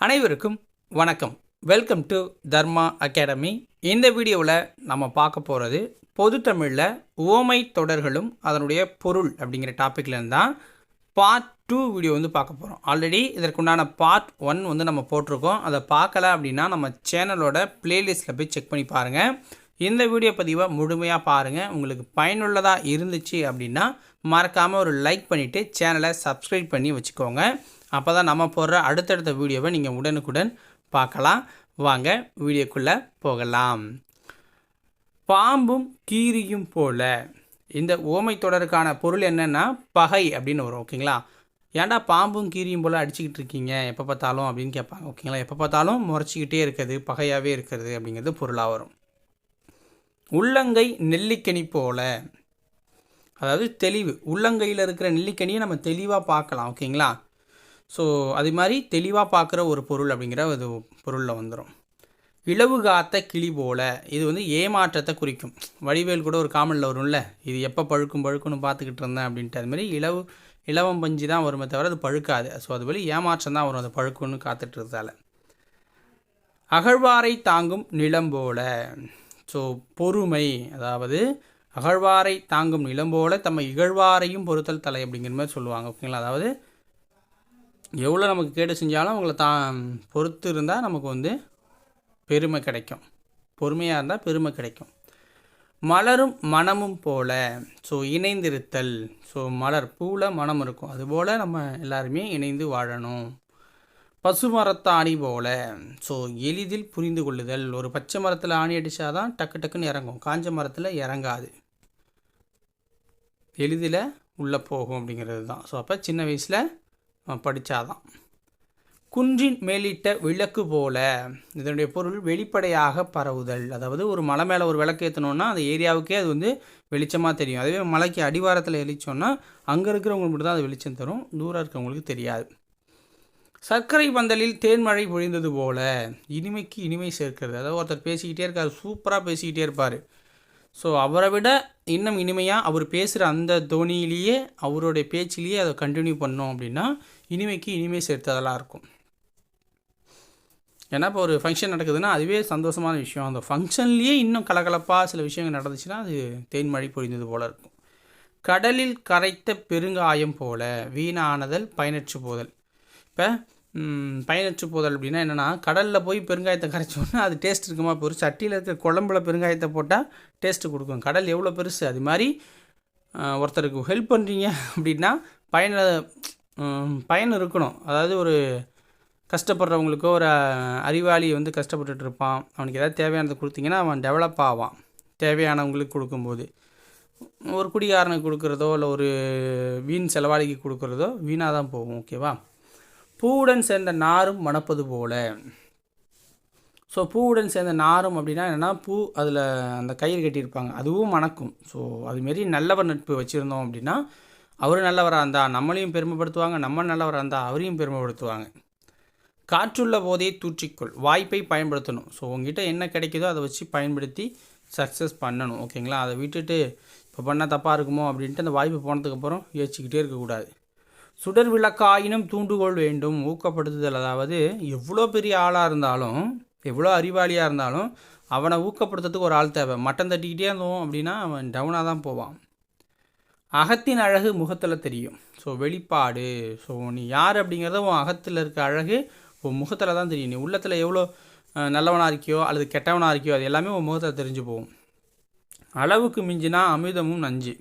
அனைவருக்கும் வணக்கம். Welcome to Dharma academy. இந்த வீடியோவில் நம்ம பார்க்க போகிறது பொது தமிழில் உவமை தொடர்களும் அதனுடைய பொருள் அப்படிங்கிற டாப்பிக்லேருந்து தான் பார்ட் 2 வீடியோ பார்க்க போகிறோம். ஆல்ரெடி இதற்குண்டான பார்ட் 1 நம்ம போட்டிருக்கோம். அதை பார்க்கல அப்படின்னா நம்ம சேனலோட பிளேலிஸ்ட்டில் போய் செக் பண்ணி பாருங்கள். இந்த வீடியோ பதிவை முழுமையாக பாருங்கள். உங்களுக்கு பயனுள்ளதாக இருந்துச்சு அப்படின்னா மறக்காமல் ஒரு லைக் பண்ணிவிட்டு சேனலை சப்ஸ்கிரைப் பண்ணி வச்சுக்கோங்க. அப்போ தான் நம்ம போடுற அடுத்தடுத்த வீடியோவை நீங்கள் உடனுக்குடன் பார்க்கலாம். வாங்க வீடியோக்குள்ளே போகலாம். பாம்பும் கீரியும் போல. இந்த ஓமை தொடருக்கான பொருள் என்னென்னா பகை அப்படின்னு வரும். ஓகேங்களா? ஏன்டா பாம்பும் கீரியும் போல் அடிச்சுக்கிட்டு இருக்கீங்க எப்போ பார்த்தாலும் அப்படின்னு கேட்பாங்க. ஓகேங்களா? எப்போ பார்த்தாலும் முறைச்சிக்கிட்டே இருக்கிறது, பகையாகவே இருக்கிறது அப்படிங்கிறது பொருளாக வரும். உள்ளங்கை நெல்லிக்கனி போல, அதாவது தெளிவு. உள்ளங்கையில் இருக்கிற நெல்லிக்கனியை நம்ம தெளிவாக பார்க்கலாம். ஓகேங்களா? ஸோ அது மாதிரி தெளிவாக பார்க்குற ஒரு பொருள் அப்படிங்கிற ஒரு பொருளில் வந்துடும். இலவு காத்த கிளி போல், இது ஏமாற்றத்தை குறிக்கும். வடிவேல் கூட ஒரு காமனில் வரும்ல, இது எப்போ பழுக்குன்னு பார்த்துக்கிட்டு இருந்தேன் அப்படின்ட்டு. அதுமாதிரி இலவம் பஞ்சு தான் வருமே தவிர அது பழுக்காது. ஸோ அது வழி ஏமாற்றம் தான் வரும், அது பழுக்குன்னு காத்துட்டு இருந்தால. அகழ்வாரை தாங்கும் நிலம் போல. ஸோ பொறுமை, அதாவது அகழ்வாரை தாங்கும் நிலம் போல தம்மை இகழ்வாரையும் பொறுத்தல் தலை அப்படிங்கிற மாதிரி சொல்லுவாங்க. ஓகேங்களா? அதாவது எவ்வளோ நமக்கு கேடு செஞ்சாலும் அவங்கள பொறுத்து இருந்தால் நமக்கு பெருமை கிடைக்கும். பொறுமையாக இருந்தால் பெருமை கிடைக்கும். மலரும் மனமும் போல. ஸோ இணைந்திருத்தல். ஸோ மலர் பூவில் மனம் இருக்கும், அதுபோல் நம்ம எல்லாருமே இணைந்து வாழணும். பசுமரத்தாணி போல. ஸோ எளிதில் புரிந்து கொள்ளுதல். ஒரு பச்சை மரத்தில் ஆணி அடித்தா தான் டக்கு டக்குன்னு இறங்கும், காஞ்ச மரத்தில் இறங்காது, எளிதில் உள்ளே போகும் அப்படிங்கிறது தான். ஸோ அப்போ சின்ன வயசில் படித்தாதான். குன்றின் மேலிட்ட விளக்கு போல. இதனுடைய பொருள் வெளிப்படையாக பரவுதல். அதாவது ஒரு மலை மேலே ஒரு விளக்கு ஏற்றணுன்னா அந்த ஏரியாவுக்கே அது வெளிச்சமாக தெரியும். அதுவே மலைக்கு அடிவாரத்தில் எரிச்சோன்னா அங்கே இருக்கிறவங்களுக்கு மட்டும் தான் அது வெளிச்சம் தரும், தூரம் இருக்கிறவங்களுக்கு தெரியாது. சர்க்கரை பந்தலில் தேன்மழை பொழிந்தது போல. இனிமைக்கு இனிமை சேர்க்கிறது. அதாவது ஒருத்தர் பேசிக்கிட்டே இருக்கார், சூப்பராக பேசிக்கிட்டே இருப்பார். ஸோ அவரை விட இன்னும் இனிமையாக அவர் பேசுகிற அந்த தோனியிலேயே அவருடைய பேச்சிலேயே அதை கண்டினியூ பண்ணோம் அப்படின்னா இனிமைக்கு இனிமை சேர்த்ததெல்லாம் இருக்கும். ஏன்னா இப்போ ஒரு ஃபங்க்ஷன் நடக்குதுன்னா அதுவே சந்தோஷமான விஷயம். அந்த ஃபங்க்ஷன்லேயே இன்னும் கலகலப்பாக சில விஷயங்கள் நடந்துச்சுன்னா அது தேன்மழை பொழிந்தது போல் இருக்கும். கடலில் கரைத்த பெருங்காயம் போல. வீணானதல் பயனற்று போதல். இப்போ பயனற்று போதல் அப்படின்னா என்னென்னா, கடலில் போய் பெருங்காயத்தை கரைச்சோன்னா அது டேஸ்ட் இருக்குமா? இப்போ ஒரு சட்டியில் இருக்கிற குழம்புல பெருங்காயத்தை போட்டால் டேஸ்ட்டு கொடுக்கும். கடல் எவ்வளோ பெருசு, அது மாதிரி ஒருத்தருக்கு ஹெல்ப் பண்ணுறீங்க அப்படின்னா பயன் இருக்கணும். அதாவது ஒரு கஷ்டப்படுறவங்களுக்கோ ஒரு அறிவாளி கஷ்டப்பட்டுட்டு இருப்பான், அவனுக்கு ஏதாவது தேவையானதை கொடுத்தீங்கன்னா அவன் டெவலப் ஆவான். தேவையானவங்களுக்கு கொடுக்கும்போது ஒரு குடிகாரனுக்கு கொடுக்குறதோ இல்லை ஒரு வீண் செலவாளிக்கு கொடுக்குறதோ வீணாக தான் போகும். ஓகேவா? பூவுடன் சேர்ந்த நாரும் மணப்பது போல. ஸோ பூவுடன் சேர்ந்த நாரும் அப்படின்னா என்னென்னா, பூ அதில் அந்த கயிறு கட்டியிருப்பாங்க, அதுவும் மணக்கும். ஸோ அதுமாரி நல்லவர் நட்பு வச்சுருந்தோம் அப்படின்னா அவர் நல்லவராக இருந்தால் நம்மளையும் பெருமைப்படுத்துவாங்க, நம்ம நல்லவராக இருந்தால் அவரையும் பெருமைப்படுத்துவாங்க. காற்றுள்ள போதே தூற்றிக்கொள். வாய்ப்பை பயன்படுத்தணும். ஸோ உங்ககிட்ட என்ன கிடைக்குதோ அதை வச்சு பயன்படுத்தி சக்ஸஸ் பண்ணணும். ஓகேங்களா? அதை விட்டுட்டு இப்போ பண்ணால் தப்பாக இருக்குமோ அப்படின்ட்டு அந்த வாய்ப்பு போனதுக்கப்புறம் யோசிச்சுக்கிட்டே இருக்கக்கூடாது. சுடர் விளக்காயினும் தூண்டுகோள் வேண்டும். ஊக்கப்படுத்துதல். அதாவது எவ்வளோ பெரிய ஆளாக இருந்தாலும், எவ்வளோ அறிவாளியாக இருந்தாலும் அவனை ஊக்கப்படுத்துறதுக்கு ஒரு ஆள் தேவை. மட்டம் தட்டிக்கிட்டே இருந்தோம் அப்படின்னா அவன் டவுனாக தான் போவான். அகத்தின் அழகு முகத்தில் தெரியும். ஸோ வெளிப்பாடு. ஸோ நீ யார் அப்படிங்கிறத உன் அகத்தில் இருக்க அழகு உன் முகத்தில் தான் தெரியும். நீ உள்ளத்தில் எவ்வளோ நல்லவனாக இருக்கியோ அல்லது கெட்டவனாக இருக்கியோ அது எல்லாமே உன் முகத்தில் தெரிஞ்சு போகும். அளவுக்கு மிஞ்சினா அமிர்தமும் நஞ்சு.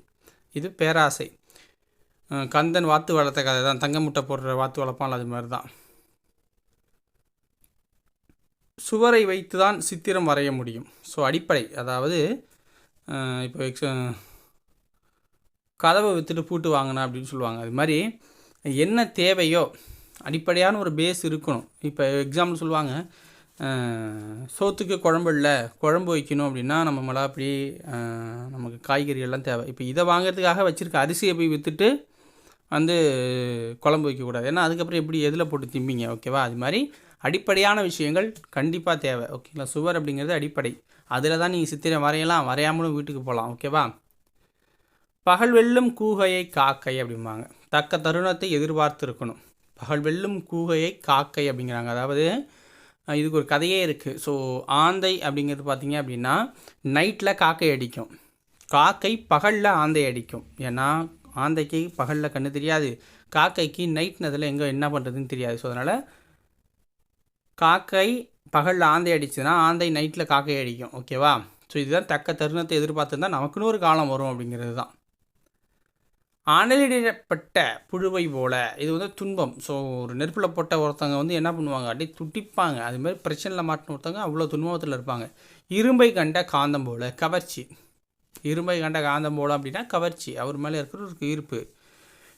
இது பேராசை. கந்தன் வாத்து வளர்த்த கதை தான், தங்க முட்டை போடுற வாத்து வளர்ப்பான், அது மாதிரி தான். சுவரை வைத்து தான் சித்திரம் வரைய முடியும். ஸோ அடிப்படை, அதாவது இப்போ கதவை விற்றுட்டு பூட்டு வாங்கினா அப்படின்னு சொல்லுவாங்க. அது மாதிரி என்ன தேவையோ அடிப்படையான ஒரு பேஸ் இருக்கணும். இப்போ எக்ஸாம்பிள் சொல்லுவாங்க, சோத்துக்கு குழம்பு இல்லை, குழம்பு வைக்கணும் அப்படின்னா நம்ம மிளகாப்பொடி, நமக்கு காய்கறிகள்லாம் தேவை. இப்போ இதை வாங்கிறதுக்காக வச்சுருக்க அரிசியை போய் விற்றுட்டு குழம்பு வைக்கக்கூடாது. ஏன்னா அதுக்கப்புறம் எப்படி எதில் போட்டு திம்பிங்க? ஓகேவா? அது மாதிரி அடிப்படையான விஷயங்கள் கண்டிப்பாக தேவை. ஓகேங்களா? சுவர் அப்படிங்கிறது அடிப்படை. அதில் தான் நீங்கள் சித்திரம் வரையலாம், வரையாமலும் வீட்டுக்கு போகலாம். ஓகேவா? பகல் வெல்லும் கூகையை காக்கை அப்படிம்பாங்க. தக்க தருணத்தை எதிர்பார்த்து இருக்கணும். பகல் வெல்லும் கூகையை காக்கை அப்படிங்கிறாங்க. அதாவது இதுக்கு ஒரு கதையே இருக்குது. ஸோ ஆந்தை அப்படிங்கிறது பார்த்திங்க அப்படின்னா நைட்டில் காக்கை அடிக்கும், காக்கை பகலில் ஆந்தை அடிக்கும். ஏன்னா ஆந்தைக்கு பகலில் கண்ணு தெரியாது, காக்கைக்கு நைட் நேரத்தில் எங்கே என்ன பண்ணுறதுன்னு தெரியாது. ஸோ அதனால் காக்கை பகலில் ஆந்தை அடிச்சுன்னா ஆந்தை நைட்டில் காக்கை அடிக்கும். ஓகேவா? ஸோ இதுதான் தக்க தருணத்தை எதிர்பார்த்துருந்தா நமக்குன்னு ஒரு காலம் வரும் அப்படிங்கிறது தான். அனலிடப்பட்ட புழுவை போல் இது வந்து துன்பம். ஸோ ஒரு நெருப்பில் போட்ட ஒருத்தவங்க வந்து என்ன பண்ணுவாங்க, அப்படியே துட்டிப்பாங்க. அதுமாதிரி பிரச்சனையில் மாட்டின ஒருத்தவங்க அவ்வளோ துன்பத்தில் இருப்பாங்க. இரும்பை கண்ட காந்தம் போல் கவர்ச்சி. இரும்பை கண்ட காந்தம் போல் அப்படின்னா கவர்ச்சி, அவர் மேலே இருக்கிற ஒரு ஈர்ப்பு.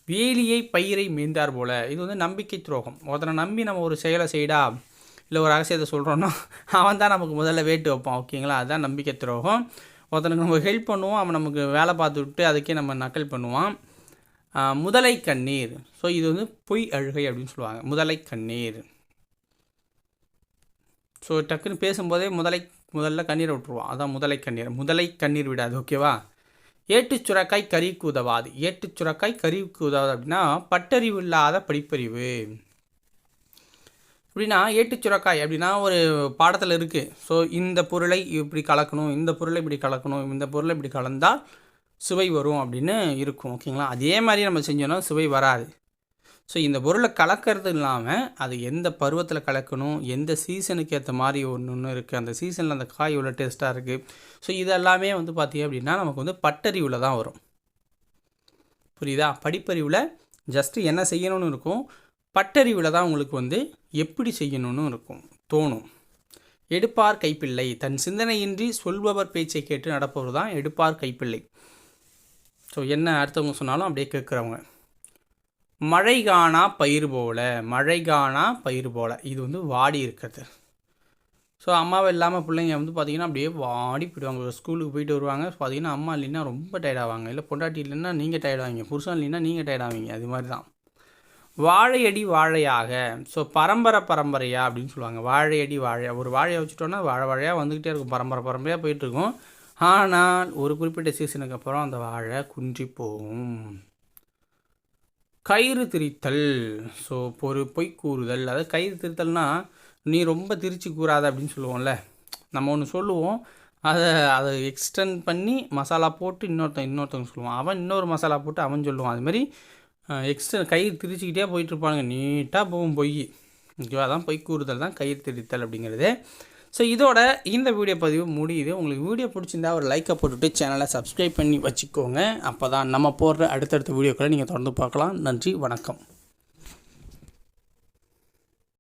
வேலியை பயிரை மீந்தார் போல் இது வந்து நம்பிக்கை துரோகம். ஒருத்தனை நம்பி நம்ம ஒரு செயலை செய்டா இல்லை ஒரு ரகசியத்தை சொல்கிறோன்னா அவன் தான் நமக்கு முதல்ல வேட்டு வைப்பான். ஓகேங்களா? அதுதான் நம்பிக்கை துரோகம். ஒருத்தனுக்கு நம்ம ஹெல்ப் பண்ணுவோம், அவன் நமக்கு வேலை பார்த்து விட்டு அதுக்கே நம்ம நக்கல் பண்ணுவான். முதலை கண்ணீர். ஸோ இது வந்து பொய் அழுகை அப்படின்னு சொல்லுவாங்க, முதலை கண்ணீர். ஸோ டக்குன்னு பேசும்போதே முதல்ல கண்ணீரை விட்டுருவான், அதான் முதலை கண்ணீர். முதலை கண்ணீர் விடாது. ஓகேவா? ஏட்டுச் சுரக்காய் கறிவுக்கு உதவாது. ஏட்டுச் சுரக்காய் கறிவுக்கு உதவாது அப்படின்னா பட்டறிவு இல்லாத படிப்பறிவு அப்படின்னா. ஏட்டுச் சுரக்காய் அப்படின்னா ஒரு பாடத்தில் இருக்குது. ஸோ இந்த பொருளை இப்படி கலக்கணும், இந்த பொருளை இப்படி கலக்கணும், இந்த பொருளை இப்படி கலந்தால் சுவை வரும் அப்படின்னு இருக்கும். ஓகேங்களா? அதே மாதிரி நம்ம செஞ்சோன்னா சுவை வராது. ஸோ இந்த பொருளை கலக்கிறது இல்லாமல் அது எந்த பருவத்தில் கலக்கணும், எந்த சீசனுக்கு ஏற்ற மாதிரி ஒன்று இருக்குது, அந்த சீசனில் அந்த காய் எவ்வளோ டேஸ்ட்டாக இருக்குது. ஸோ இதெல்லாமே வந்து பார்த்திங்க அப்படின்னா நமக்கு வந்து பட்டறிவில் தான் வரும். புரியுதா? படிப்பறிவில் ஜஸ்ட்டு என்ன செய்யணும்னு இருக்கும், பட்டறிவில் தான் உங்களுக்கு வந்து எப்படி செய்யணும்னு இருக்கும், தோணும். எடுப்பார் கைப்பிள்ளை. தன் சிந்தனையின்றி சொல்பவர் பேச்சை கேட்டு நடப்பவர் தான் எடுப்பார் கைப்பிள்ளை. ஸோ என்ன அடுத்தவங்க சொன்னாலும் அப்படியே கேட்குறவங்க. மழை காணா பயிர் போல். மழை காணா பயிர் போல் இது வந்து வாடி இருக்கிறது. ஸோ அம்மாவை இல்லாமல் பிள்ளைங்க வந்து பார்த்திங்கன்னா அப்படியே வாடி போயிடுவாங்க. ஸ்கூலுக்கு போயிட்டு வருவாங்க. பார்த்திங்கன்னா அம்மா இல்லைன்னா ரொம்ப டயர்டாவாங்க, இல்லை பொண்டாட்டி இல்லைன்னா நீங்கள் டயர்டாவீங்க, புருஷன் இல்லைன்னா நீங்கள் டயர்டாவீங்க. அது மாதிரி தான். வாழையடி வாழையாக. ஸோ பரம்பரையாக அப்படின்னு சொல்லுவாங்க. வாழையடி வாழையாக. ஒரு வாழையை வச்சுட்டோன்னா வாழையாக வந்துக்கிட்டே இருக்கும், பரம்பரையாக போயிட்டுருக்கும். ஆனால் ஒரு குறிப்பிட்ட சீசனுக்கு அப்புறம் அந்த வாழை குன்றி போகும். கயிறு திரித்தல். ஸோ ஒரு பொய் கூறுதல். அதாவது கயிறு திரித்தல்னால் நீ ரொம்ப திரிச்சு கூறாத அப்படின்னு சொல்லுவோம்ல. நம்ம ஒன்று சொல்லுவோம், அதை எக்ஸ்டெண்ட் பண்ணி மசாலா போட்டு இன்னொருத்தவங்க சொல்லுவான், அவன் இன்னொரு மசாலா போட்டு அவன் சொல்லுவான். அதுமாதிரி கயிறு திரிச்சிக்கிட்டே போயிட்டுருப்பாங்க, நீட்டாக போகும் பொய். ஓகேவா? தான் பொய் கூறுதல் தான் கயிறு திரித்தல் அப்படிங்கிறது. ஸோ இதோட இந்த வீடியோ பதிவு முடியுது. உங்களுக்கு வீடியோ பிடிச்சிருந்தா ஒரு லைக்கை போட்டுவிட்டு சேனலை சப்ஸ்கிரைப் பண்ணி வச்சுக்கோங்க. அப்போ தான் நம்ம போடுற அடுத்தடுத்த வீடியோக்களை நீங்கள் தொடர்ந்து பார்க்கலாம். நன்றி, வணக்கம்.